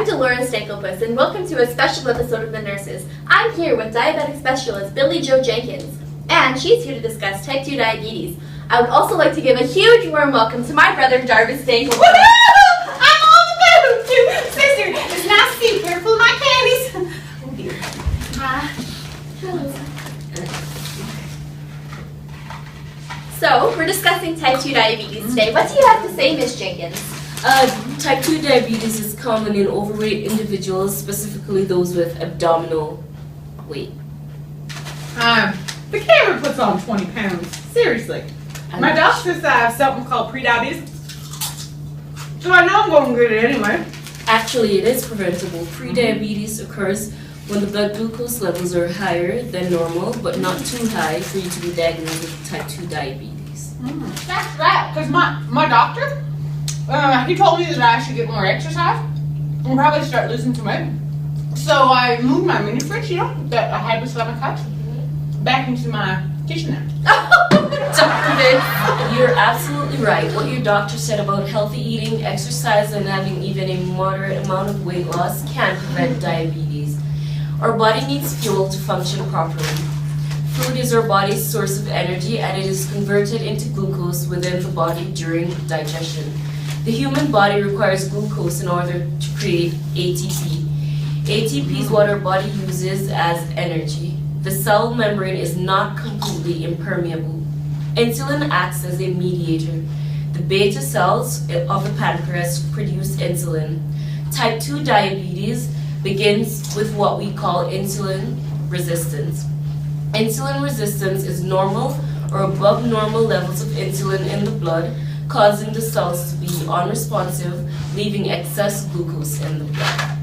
I'm Dolores Stankelpuss, and welcome to a special episode of The Nurses. I'm here with diabetic specialist Billy Jo Jenkins, and she's here to discuss type 2 diabetes. I would also like to give a huge warm welcome to my brother, Jarvis Stankelpuss. Woohoo! I'm on the move, too! Sister, it's nice to see you. Careful of my candies. Oh, dear. Hello. So, we're discussing type 2 diabetes today. What do you have to say, Miss Jenkins? Type 2 diabetes is common in overweight individuals, specifically those with abdominal weight. The camera puts on 20 pounds. Seriously. My doctor says I have something called prediabetes. So I know I'm going to get it anyway. Actually, it is preventable. Prediabetes occurs when the blood glucose levels are higher than normal, but not too high for you to be diagnosed with type 2 diabetes. That's that. Because my doctor, he told me that I should get more exercise and probably start losing some weight. So I moved my mini fridge, that I had with 7 cups, back into my kitchen now. Dr. Vic, you're absolutely right. What your doctor said about healthy eating, exercise, and having even a moderate amount of weight loss can prevent diabetes. Our body needs fuel to function properly. Food is our body's source of energy, and it is converted into glucose within the body during digestion. The human body requires glucose in order to create ATP. ATP is what our body uses as energy. The cell membrane is not completely impermeable. Insulin acts as a mediator. The beta cells of the pancreas produce insulin. Type 2 diabetes begins with what we call insulin resistance. Insulin resistance is normal or above normal levels of insulin in the blood, causing the cells to be unresponsive, leaving excess glucose in the blood.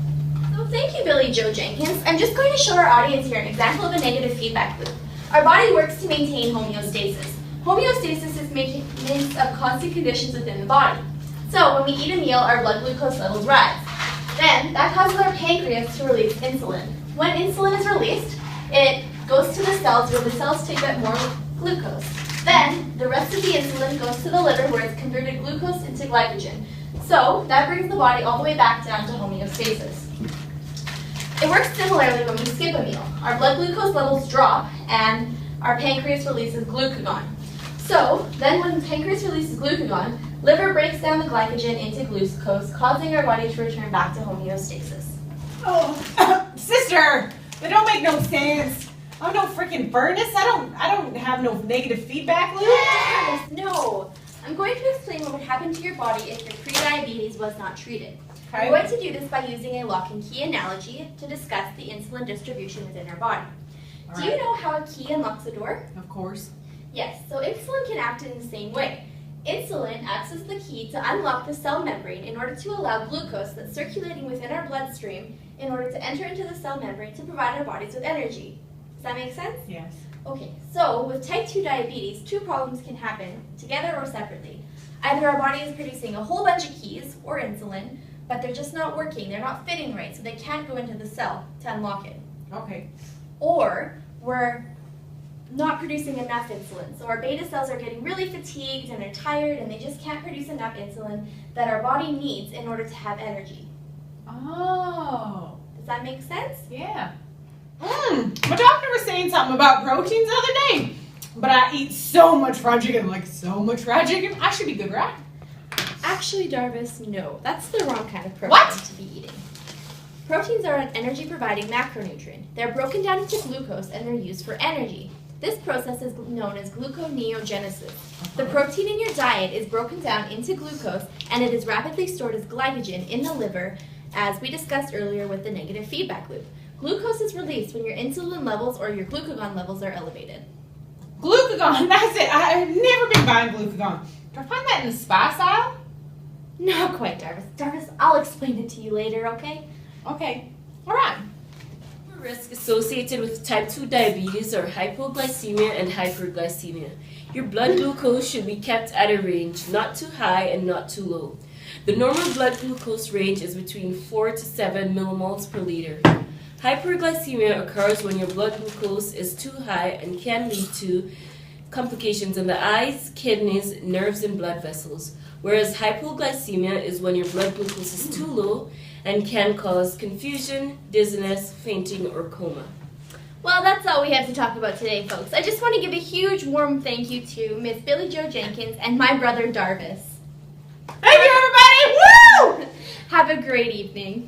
So thank you, Billy Jo Jenkins. I'm just going to show our audience here an example of a negative feedback loop. Our body works to maintain homeostasis. Homeostasis is maintenance of constant conditions within the body. So when we eat a meal, our blood glucose levels rise. Then that causes our pancreas to release insulin. When insulin is released, it goes to the cells where the cells take up more glucose. Then the rest of the insulin goes to the liver where it's converted glucose into glycogen. So that brings the body all the way back down to homeostasis. It works similarly when we skip a meal. Our blood glucose levels drop and our pancreas releases glucagon. So then when the pancreas releases glucagon, liver breaks down the glycogen into glucose, causing our body to return back to homeostasis. Oh, sister, that don't make no sense. I'm no freaking furnace. I don't have no negative feedback loop. Yes, no. I'm going to explain what would happen to your body if your prediabetes was not treated. Okay. I'm going to do this by using a lock and key analogy to discuss the insulin distribution within our body. Do you know how a key unlocks a door? Of course. Yes, so insulin can act in the same way. Insulin acts as the key to unlock the cell membrane in order to allow glucose that's circulating within our bloodstream in order to enter into the cell membrane to provide our bodies with energy. Does that make sense? Yes. Okay, so with type 2 diabetes, 2 problems can happen together or separately. Either our body is producing a whole bunch of keys, or insulin, but they're just not working, they're not fitting right, so they can't go into the cell to unlock it. Okay. Or we're not producing enough insulin. So our beta cells are getting really fatigued and they're tired and they just can't produce enough insulin that our body needs in order to have energy. Oh. Does that make sense? Yeah. My doctor was saying something about proteins the other day, but I eat so much fried chicken, I should be good, right? Actually, Jarvis, no. That's the wrong kind of protein What? to be eating. Proteins are an energy-providing macronutrient. They're broken down into glucose and they're used for energy. This process is known as gluconeogenesis. The protein in your diet is broken down into glucose and it is rapidly stored as glycogen in the liver, as we discussed earlier with the negative feedback loop. Glucose is released when your insulin levels or your glucagon levels are elevated. Glucagon, that's it. I've never been buying glucagon. Do I find that in the spice aisle? Not quite, Jarvis. Jarvis, I'll explain it to you later, okay? Okay. All right. Risk associated with type 2 diabetes are hypoglycemia and hyperglycemia. Your blood glucose should be kept at a range, not too high and not too low. The normal blood glucose range is between 4 to 7 millimoles per liter. Hyperglycemia occurs when your blood glucose is too high and can lead to complications in the eyes, kidneys, nerves, and blood vessels. whereas hypoglycemia is when your blood glucose is too low and can cause confusion, dizziness, fainting, or coma. Well, that's all we have to talk about today, folks. I just want to give a huge warm thank you to Miss Billy Joe Jenkins and my brother Darvis. Thank you, everybody! Woo! Have a great evening.